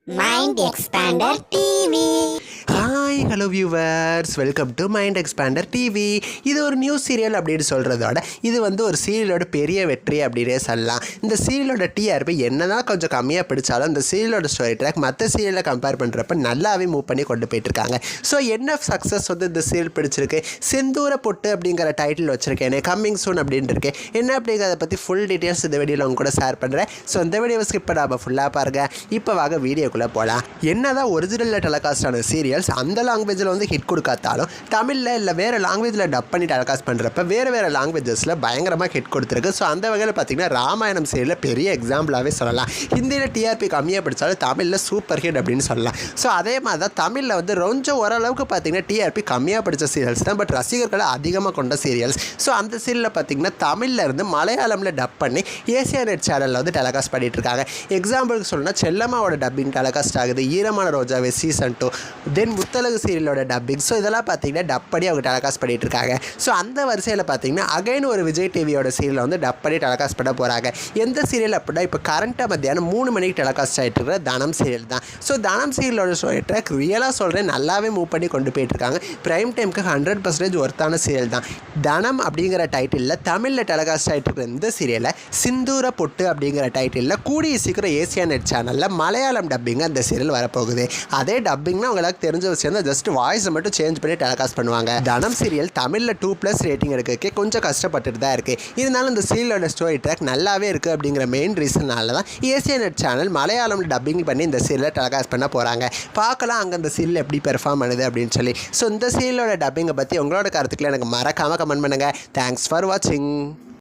Mind Expander TV. Hi hello viewers, welcome to mind expander TV. இது ஒரு new serial அப்படின்னு சொல்கிறதோட இது வந்து ஒரு சீரியலோட பெரிய வெற்றி அப்படின்னே சொல்லலாம். இந்த சீரியலோட டிஆர்பி என்ன தான் கொஞ்சம் கம்மியாக பிடிச்சாலும் இந்த சீரியலோட ஸ்டோரி ட்ராக் மற்ற சீரியலை கம்பேர் பண்ணுறப்ப நல்லாவே மூவ் பண்ணி கொண்டு போயிட்டுருக்காங்க. ஸோ என்ன சக்ஸஸ் வந்து இந்த சீரியல் பிடிச்சிருக்கு, செந்தூர பொட்டு அப்படிங்கிற டைட்டில் வச்சுருக்கேன், கம்மிங் சூன் அப்படின்ட்டு இருக்கேன். என்ன அப்படிங்கிறத பற்றி ஃபுல் டீட்டெயில்ஸ் இந்த வீடியோவில் உங்க கூட ஷேர் பண்ணுறேன். ஸோ இந்த வீடியோவை ஸ்கிப் பண்ணாமல் ஃபுல்லாக பாருங்கள். இப்போ வாங்க வீடியோக்குள்ளே போகலாம். என்ன தான் ஒரிஜினலில் டெலிகாஸ்டான சீரியல்ஸ் அந்த லாங்குவேஜில் வந்து ஹிட் கொடுக்காத்தாலும் தமிழில் இல்லை வேறு லாங்குவேஜில் டப் பண்ணி டெலிகாஸ்ட் பண்ணுறப்ப வேறு லாங்குவேஜஸில் பயங்கரமாக ஹிட் கொடுத்துருக்கு. ஸோ அந்த வகையில் பார்த்திங்கன்னா ராமாயணம் சீரியலில் பெரிய எக்ஸாம்பிளாகவே சொல்லலாம். ஹிந்தியில் டிஆர்பி கம்மியாக பிடிச்சாலும் தமிழில் சூப்பர் ஹிட் அப்படின்னு சொல்லலாம். ஸோ அதே மாதிரி தான் தமிழில் வந்து கொஞ்சம் ஓரளவுக்கு பார்த்திங்கன்னா டிஆர்பி கம்மியாக பிடிச்ச சீரியல்ஸ் தான், பட் ரசிகர்களை அதிகமாக கொண்ட சீரியல்ஸ். ஸோ அந்த சீரியலில் பார்த்திங்கன்னா தமிழில் இருந்து மலையாளமில் டப் பண்ணி ஏசியா நெட் சேனலில் வந்து டெலிகாஸ்ட் பண்ணிகிட்டு இருக்காங்க. எக்ஸாம்பிளுக்கு சொல்லணும்னா செல்லம்மாவோட டப்பிங் டெலிகாஸ்ட் ஆகுது, ஈரமான ரோஜாவே சீசன் 2, தென் முத்தலகு சீரியலோட டப்பிங். ஸோ இதெல்லாம் பார்த்தீங்கன்னா டப் பண்ணி அவங்க டெலிகாஸ்ட் பண்ணிகிட்டு இருக்காங்க. ஸோ அந்த வரிசையில் பார்த்தீங்கன்னா அகைன் ஒரு விஜய் டிவியோட சீரியல் வந்து டப் பண்ணி டெலிகாஸ்ட் பண்ண போகிறாங்க. எந்த சீரியல் அப்படின்னா இப்போ கரண்ட்டாக மத்தியானம் 3 மணிக்கு டெலிகாஸ்ட் ஆகிட்டு இருக்கிற தனம் சீரியல் தான். ஸோ தனம் சீரியலோட ஸ்டோரி ட்ராக் ரியலாக சொல்கிறேன் நல்லாவே மூவ் பண்ணி கொண்டு போயிட்டுருக்காங்க. ப்ரைம் டைமுக்கு 100% ஒர்த்தான சீரியல் தான். தனம் அப்படிங்கிற டைட்டிலில் தமிழில் டெலிகாஸ்ட் ஆகிட்டு இருக்கிற இந்த சீரியலை சிந்தூர பொட்டு அப்படிங்கிற டைட்டிலில் கூடிய சீக்கிரம் ஏசியா நெட் சேனலில் மலையாளம் டப்பிங் அந்த சீரியல் வரப்போகுது. அதே டப்பிங்னா உங்களுக்கு தெரிஞ்ச விஷயம் தான், ஜஸ்ட் வாய்ஸை மட்டும் சேஞ்ச் பண்ணி டெலிகாஸ்ட் பண்ணுவாங்க. தனம் சீரியல் தமிழில் 2+ ரேட்டிங் எடுக்க கொஞ்சம் கஷ்டப்பட்டுட்டு தான் இருக்குது. இருந்தாலும் இந்த சீரியலோட ஸ்டோரி ட்ராக் நல்லாவே இருக்குது அப்படிங்கிற மெயின் ரீசனால தான் Asia net channel Malayalam dubbing பண்ணி இந்த சீரியலை டெலிகாஸ்ட் பண்ண போகிறாங்க. பார்க்கலாம் அங்கே இந்த சீரியல் எப்படி பெர்ஃபார்ம் பண்ணுது அப்படின்னு சொல்லி. ஸோ இந்த சீரியலோட டப்பிங்கை பற்றி உங்களோட கருத்துக்களை எனக்கு மறக்காமல் கமெண்ட் பண்ணுங்கள். தேங்க்ஸ் ஃபார் வாட்சிங்.